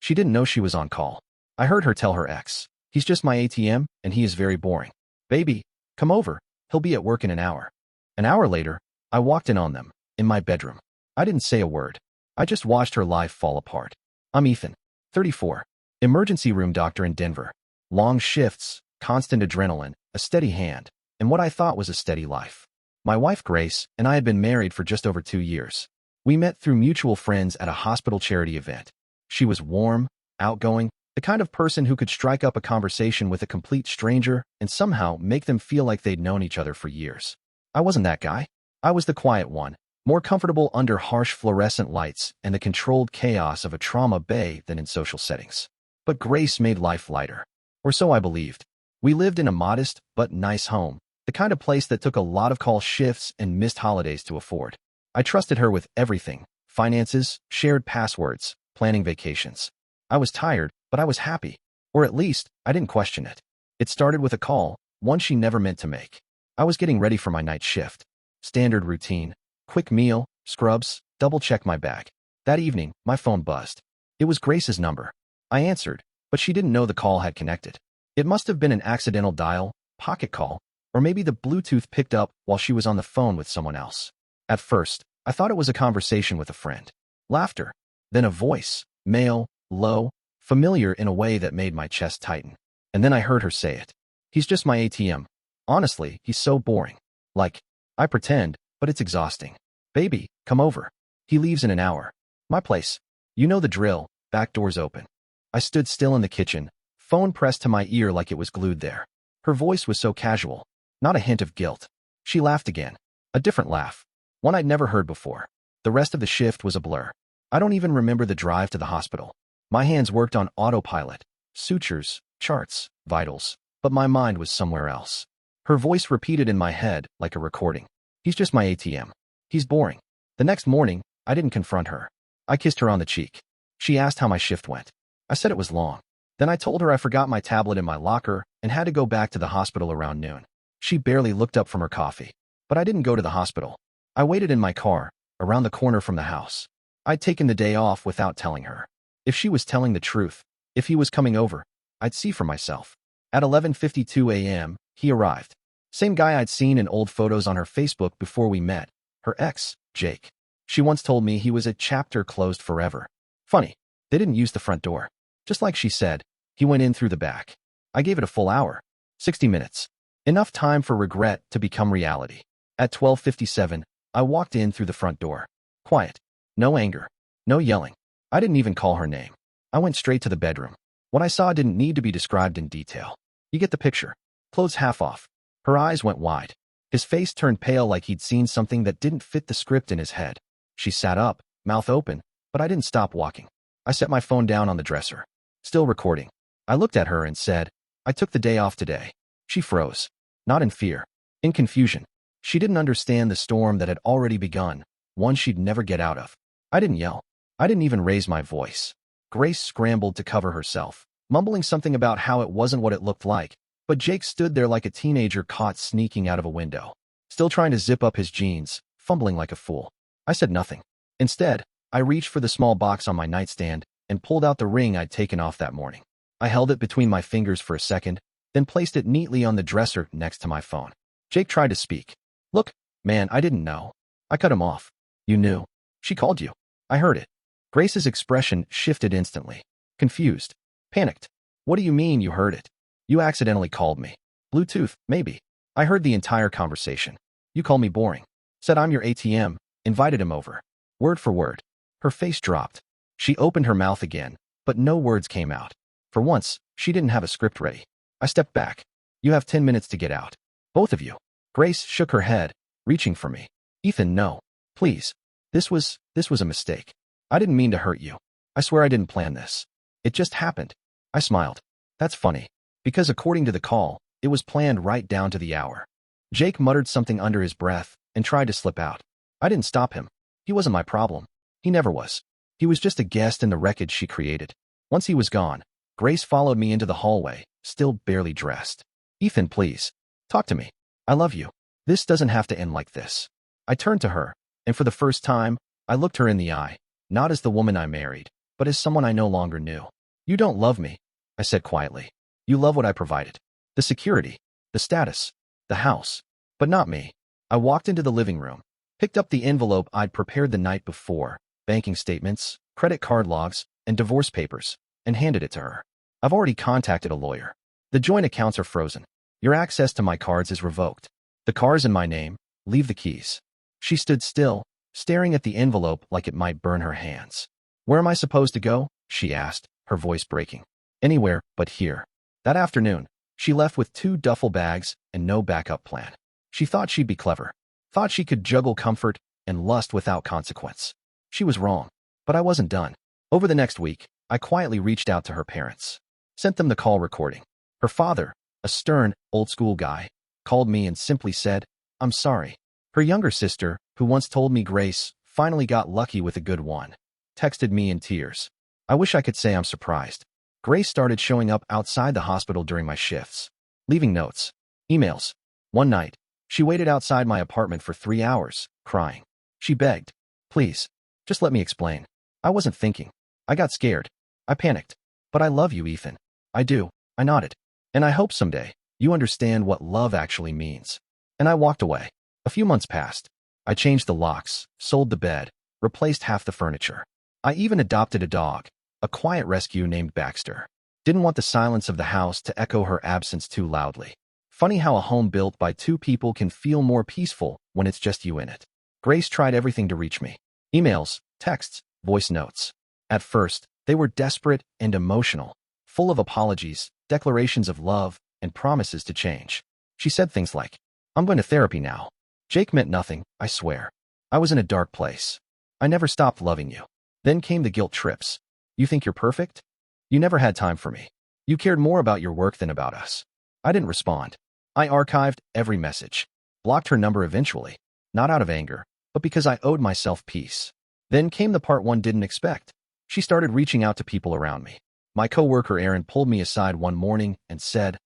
She didn't know she was on call. I heard her tell her ex, "He's just my ATM, and he is very boring. Baby, come over. He'll be at work in an hour." An hour later, I walked in on them, in my bedroom. I didn't say a word. I just watched her life fall apart. I'm Ethan, 34, emergency room doctor in Denver. Long shifts, constant adrenaline, a steady hand, and what I thought was a steady life. My wife Grace and I had been married for just over 2 years. We met through mutual friends at a hospital charity event. She was warm, outgoing, the kind of person who could strike up a conversation with a complete stranger and somehow make them feel like they'd known each other for years. I wasn't that guy. I was the quiet one, more comfortable under harsh fluorescent lights and the controlled chaos of a trauma bay than in social settings. But Grace made life lighter. Or so I believed. We lived in a modest but nice home, the kind of place that took a lot of call shifts and missed holidays to afford. I trusted her with everything: finances, shared passwords, planning vacations. I was tired, but I was happy. Or at least, I didn't question it. It started with a call, one she never meant to make. I was getting ready for my night shift. Standard routine: quick meal, scrubs, double-check my bag. That evening, my phone buzzed. It was Grace's number. I answered, but she didn't know the call had connected. It must have been an accidental dial, pocket call, or maybe the Bluetooth picked up while she was on the phone with someone else. At first, I thought it was a conversation with a friend. Laughter. Then a voice, male, low, familiar in a way that made my chest tighten. And then I heard her say it. "He's just my ATM. Honestly, he's so boring. Like, I pretend, but it's exhausting. Baby, come over. He leaves in an hour. My place. You know the drill, back doors open." I stood still in the kitchen, phone pressed to my ear like it was glued there. Her voice was so casual, not a hint of guilt. She laughed again. A different laugh. One I'd never heard before. The rest of the shift was a blur. I don't even remember the drive to the hospital. My hands worked on autopilot. Sutures, charts, vitals. But my mind was somewhere else. Her voice repeated in my head like a recording. "He's just my ATM. He's boring." The next morning, I didn't confront her. I kissed her on the cheek. She asked how my shift went. I said it was long. Then I told her I forgot my tablet in my locker and had to go back to the hospital around noon. She barely looked up from her coffee. But I didn't go to the hospital. I waited in my car, around the corner from the house. I'd taken the day off without telling her. If she was telling the truth, if he was coming over, I'd see for myself. At 11:52 a.m., he arrived. Same guy I'd seen in old photos on her Facebook before we met. Her ex, Jake. She once told me he was a chapter closed forever. Funny, they didn't use the front door. Just like she said, he went in through the back. I gave it a full hour. 60 minutes. Enough time for regret to become reality. At 12:57, I walked in through the front door. Quiet. No anger. No yelling. I didn't even call her name. I went straight to the bedroom. What I saw didn't need to be described in detail. You get the picture. Clothes half off. Her eyes went wide. His face turned pale like he'd seen something that didn't fit the script in his head. She sat up, mouth open, but I didn't stop walking. I set my phone down on the dresser. Still recording. I looked at her and said, "I took the day off today." She froze. Not in fear. In confusion. She didn't understand the storm that had already begun, one she'd never get out of. I didn't yell. I didn't even raise my voice. Grace scrambled to cover herself, mumbling something about how it wasn't what it looked like, but Jake stood there like a teenager caught sneaking out of a window, still trying to zip up his jeans, fumbling like a fool. I said nothing. Instead, I reached for the small box on my nightstand and pulled out the ring I'd taken off that morning. I held it between my fingers for a second, then placed it neatly on the dresser next to my phone. Jake tried to speak. "Look, man, I didn't know." I cut him off. "You knew. She called you." I heard it. Grace's expression shifted instantly. Confused. Panicked. "What do you mean you heard it?" "You accidentally called me. Bluetooth, maybe." I heard the entire conversation. "You called me boring. Said I'm your ATM, invited him over." Word for word. Her face dropped. She opened her mouth again, but no words came out. For once, she didn't have a script ready. I stepped back. "You have 10 minutes to get out. Both of you." Grace shook her head, reaching for me. "Ethan, no. Please. This was a mistake. I didn't mean to hurt you. I swear I didn't plan this. It just happened." I smiled. "That's funny. Because according to the call, it was planned right down to the hour." Jake muttered something under his breath and tried to slip out. I didn't stop him. He wasn't my problem. He never was. He was just a guest in the wreckage she created. Once he was gone, Grace followed me into the hallway, still barely dressed. "Ethan, please. Talk to me. I love you. This doesn't have to end like this." I turned to her, and for the first time, I looked her in the eye, not as the woman I married, but as someone I no longer knew. You don't love me, I said quietly. You love what I provided. The security, the status, the house, but not me. I walked into the living room, picked up the envelope I'd prepared the night before, banking statements, credit card logs, and divorce papers, and handed it to her. I've already contacted a lawyer. The joint accounts are frozen. Your access to my cards is revoked. The car's in my name. Leave the keys. She stood still, staring at the envelope like it might burn her hands. Where am I supposed to go? She asked, her voice breaking. Anywhere but here. That afternoon, she left with 2 duffel bags and no backup plan. She thought she'd be clever, thought she could juggle comfort and lust without consequence. She was wrong, but I wasn't done. Over the next week, I quietly reached out to her parents, sent them the call recording. Her father, a stern, old-school guy, called me and simply said, "I'm sorry." Her younger sister, who once told me Grace finally got lucky with a good one, texted me in tears. I wish I could say I'm surprised. Grace started showing up outside the hospital during my shifts, leaving notes, emails. One night, she waited outside my apartment for 3 hours, crying. She begged, "Please, just let me explain. I wasn't thinking. I got scared. I panicked. But I love you, Ethan. I do." I nodded. "And I hope someday you understand what love actually means." And I walked away. A few months passed. I changed the locks, sold the bed, replaced half the furniture. I even adopted a dog, a quiet rescue named Baxter. Didn't want the silence of the house to echo her absence too loudly. Funny how a home built by 2 people can feel more peaceful when it's just you in it. Grace tried everything to reach me. Emails, texts, voice notes. At first, they were desperate and emotional, full of apologies, declarations of love, and promises to change. She said things like, "I'm going to therapy now." Jake meant nothing, I swear. I was in a dark place. I never stopped loving you. Then came the guilt trips. "You think you're perfect? You never had time for me. You cared more about your work than about us." I didn't respond. I archived every message, blocked her number eventually, not out of anger, but because I owed myself peace. Then came the part one didn't expect. She started reaching out to people around me. My coworker Erin pulled me aside one morning and said,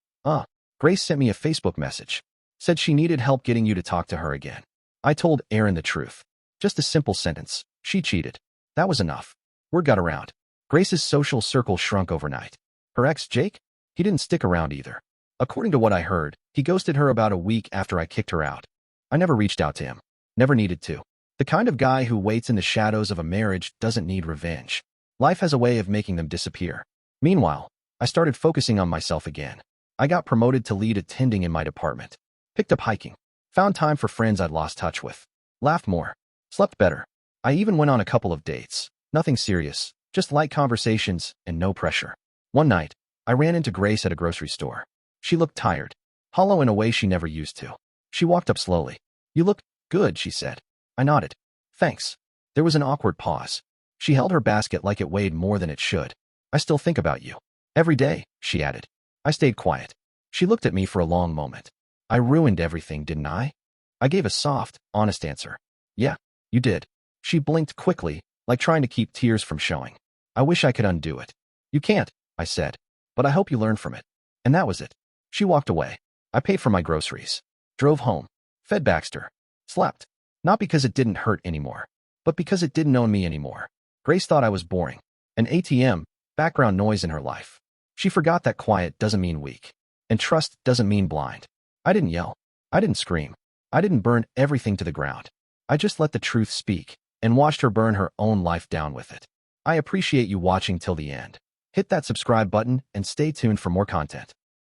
Grace sent me a Facebook message. Said she needed help getting you to talk to her again." I told Erin the truth. Just a simple sentence. She cheated. That was enough. Word got around. Grace's social circle shrunk overnight. Her ex, Jake? He didn't stick around either. According to what I heard, he ghosted her about a week after I kicked her out. I never reached out to him. Never needed to. The kind of guy who waits in the shadows of a marriage doesn't need revenge. Life has a way of making them disappear. Meanwhile, I started focusing on myself again. I got promoted to lead attending in my department. Picked up hiking. Found time for friends I'd lost touch with. Laughed more. Slept better. I even went on a couple of dates. Nothing serious, just light conversations and no pressure. One night, I ran into Grace at a grocery store. She looked tired, hollow in a way she never used to. She walked up slowly. "You look good," she said. I nodded. "Thanks." There was an awkward pause. She held her basket like it weighed more than it should. "I still think about you. Every day," she added. I stayed quiet. She looked at me for a long moment. "I ruined everything, didn't I?" I gave a soft, honest answer. "Yeah, you did." She blinked quickly, like trying to keep tears from showing. "I wish I could undo it." "You can't," I said, "but I hope you learn from it." And that was it. She walked away. I paid for my groceries, drove home, fed Baxter, slept. Not because it didn't hurt anymore, but because it didn't own me anymore. Grace thought I was boring. An ATM, background noise in her life. She forgot that quiet doesn't mean weak, and trust doesn't mean blind. I didn't yell. I didn't scream. I didn't burn everything to the ground. I just let the truth speak and watched her burn her own life down with it. I appreciate you watching till the end. Hit that subscribe button and stay tuned for more content.